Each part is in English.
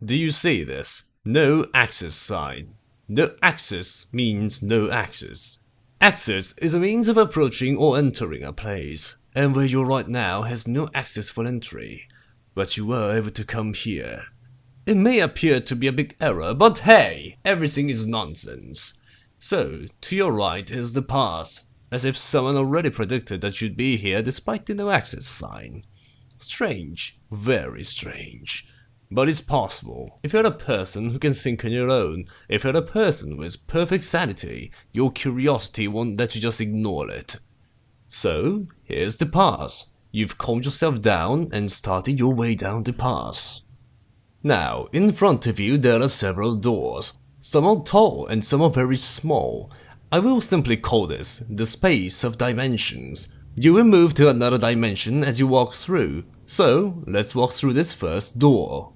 Do you see this? No access sign. No access means no access. Access is a means of approaching or entering a place, and where you're right now has no access for entry, but you were able to come here. It may appear to be a big error, but hey, everything is nonsense. So, to your right is the pass, as if someone already predicted that you'd be here despite the no access sign. Strange, very strange. But it's possible. If you're a person who can think on your own, if you're a person with perfect sanity, your curiosity won't let you just ignore it. So, here's the pass. You've calmed yourself down and started your way down the pass. Now, in front of you there are several doors. Some are tall and some are very small. I will simply call this the space of dimensions. You will move to another dimension as you walk through. So, let's walk through this first door.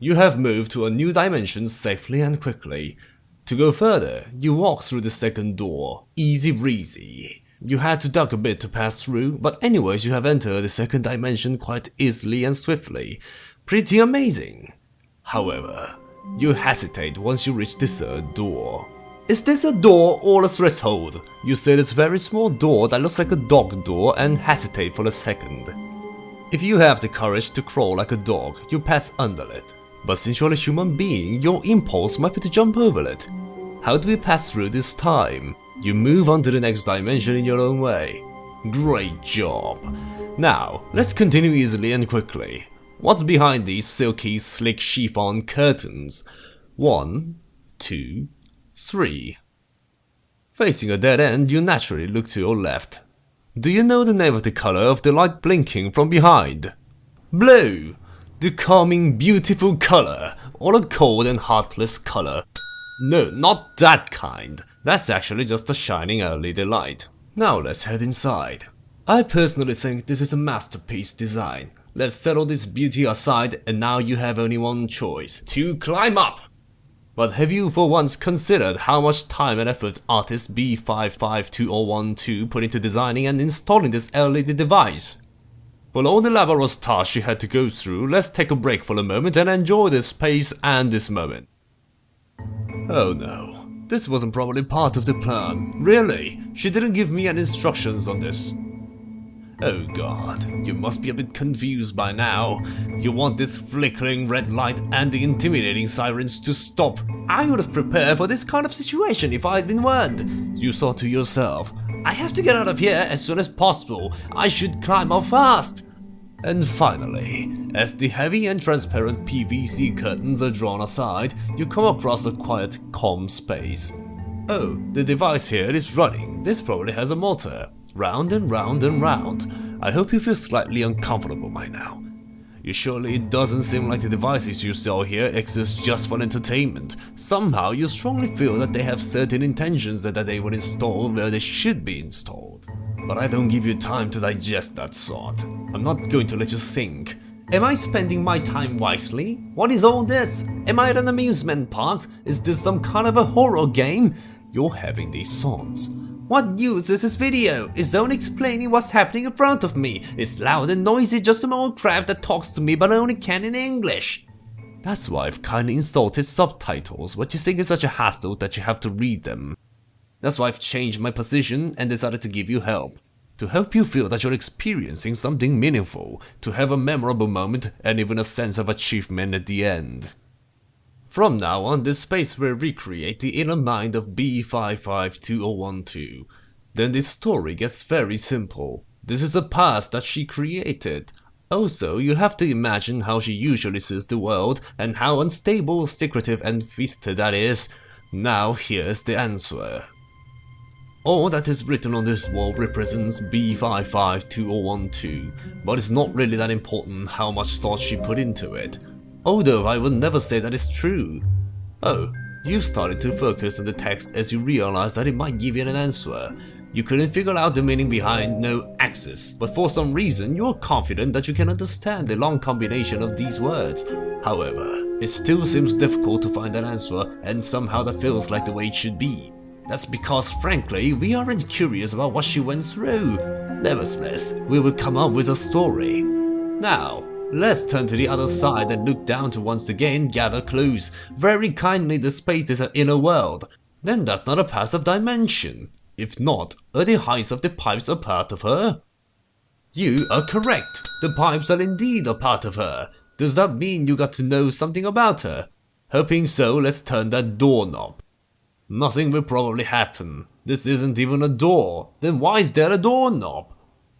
You have moved to a new dimension safely and quickly. To go further, you walk through the second door. Easy breezy. You had to duck a bit to pass through, but anyways you have entered the second dimension quite easily and swiftly. Pretty amazing. However, you hesitate once you reach the third door. Is this a door or a threshold? You see this very small door that looks like a dog door and hesitate for a second. If you have the courage to crawl like a dog, you pass under it. But since you're a human being, your impulse might be to jump over it. How do we pass through this time? You move on to the next dimension in your own way. Great job. Now, let's continue easily and quickly. What's behind these silky, slick chiffon curtains? 1, 2, 3. Facing a dead end, you naturally look to your left. Do you know the name of the color of the light blinking from behind? Blue! The calming, beautiful color, or a cold and heartless color. No, not that kind. That's actually just a shining early delight. Now let's head inside. I personally think this is a masterpiece design. Let's set all this beauty aside and now you have only one choice, to climb up! But have you for once considered how much time and effort artist B552012 put into designing and installing this LED device? For all the laborious tasks she had to go through, let's take a break for a moment and enjoy this space and this moment. Oh no, this wasn't probably part of the plan. Really? She didn't give me any instructions on this. Oh god, you must be a bit confused by now. You want this flickering red light and the intimidating sirens to stop. I would have prepared for this kind of situation if I had been warned. You thought to yourself, I have to get out of here as soon as possible. I should climb up fast. And finally, as the heavy and transparent PVC curtains are drawn aside, you come across a quiet, calm space. Oh, the device here is running. This probably has a motor. Round and round and round. I hope you feel slightly uncomfortable by now. Surely it doesn't seem like the devices you saw here exist just for entertainment. Somehow you strongly feel that they have certain intentions that they were installed where they should be installed. But I don't give you time to digest that thought. I'm not going to let you think. Am I spending my time wisely? What is all this? Am I at an amusement park? Is this some kind of a horror game? You're having these thoughts. What use is this video? It's only explaining what's happening in front of me. It's loud and noisy, just some old crap that talks to me but only can in English. That's why I've kindly installed subtitles, but you think it's such a hassle that you have to read them. That's why I've changed my position and decided to give you help. To help you feel that you're experiencing something meaningful, to have a memorable moment and even a sense of achievement at the end. From now on, this space will recreate the inner mind of B552012. Then this story gets very simple. This is a past that she created. Also, you have to imagine how she usually sees the world and how unstable, secretive and twisted that is. Now here's the answer. All that is written on this wall represents B552012, but it's not really that important how much thought she put into it. Although I would never say that it's true. Oh, you've started to focus on the text as you realize that it might give you an answer. You couldn't figure out the meaning behind no access, but for some reason you're confident that you can understand the long combination of these words. However, it still seems difficult to find an answer, and somehow that feels like the way it should be. That's because, frankly, we aren't curious about what she went through. Nevertheless, we will come up with a story. Now, Let's turn to the other side and look down to once again gather clues. Very kindly, the space is an inner world. Then that's not a passive dimension. If not, are the heights of the pipes a part of her? You are correct. The pipes are indeed a part of her. Does that mean you got to know something about her? Hoping so, let's turn that doorknob. Nothing will probably happen. This isn't even a door. Then why is there a doorknob?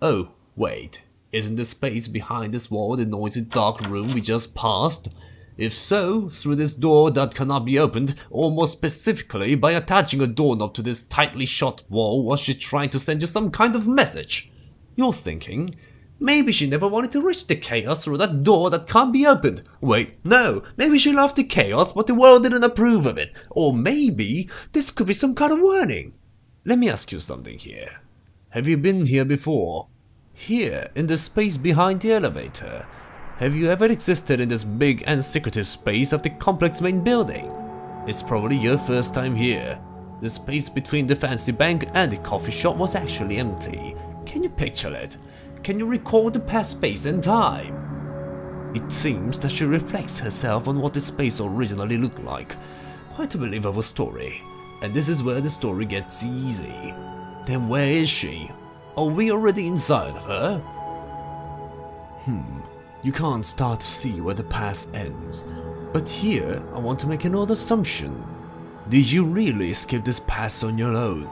Oh, wait. Isn't the space behind this wall the noisy dark room we just passed? If so, through this door that cannot be opened, or more specifically, by attaching a doorknob to this tightly shut wall, was she trying to send you some kind of message? You're thinking, maybe she never wanted to reach the chaos through that door that can't be opened. Wait, no, maybe she loved the chaos but the world didn't approve of it. Or maybe this could be some kind of warning. Let me ask you something here. Have you been here before? Here, in the space behind the elevator. Have you ever existed in this big and secretive space of the complex main building? It's probably your first time here. The space between the fancy bank and the coffee shop was actually empty. Can you picture it? Can you recall the past space and time? It seems that she reflects herself on what the space originally looked like. Quite a believable story. And this is where the story gets easy. Then where is she? Are we already inside of her? You can't start to see where the past ends. But here, I want to make an odd assumption. Did you really skip this past on your own?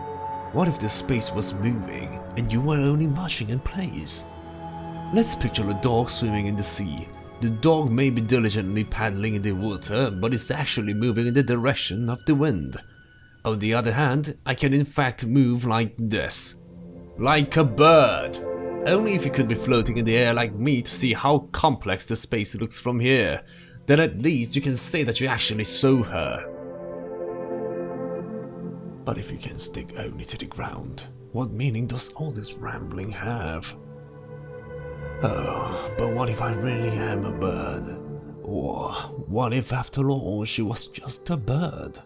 What if the space was moving and you were only marching in place? Let's picture a dog swimming in the sea. The dog may be diligently paddling in the water, but it's actually moving in the direction of the wind. On the other hand, I can in fact move like this. Like a bird. Only if you could be floating in the air like me to see how complex the space looks from here. Then at least you can say that you actually saw her. But if you can stick only to the ground, what meaning does all this rambling have? Oh, but what if I really am a bird? Or what if after all she was just a bird?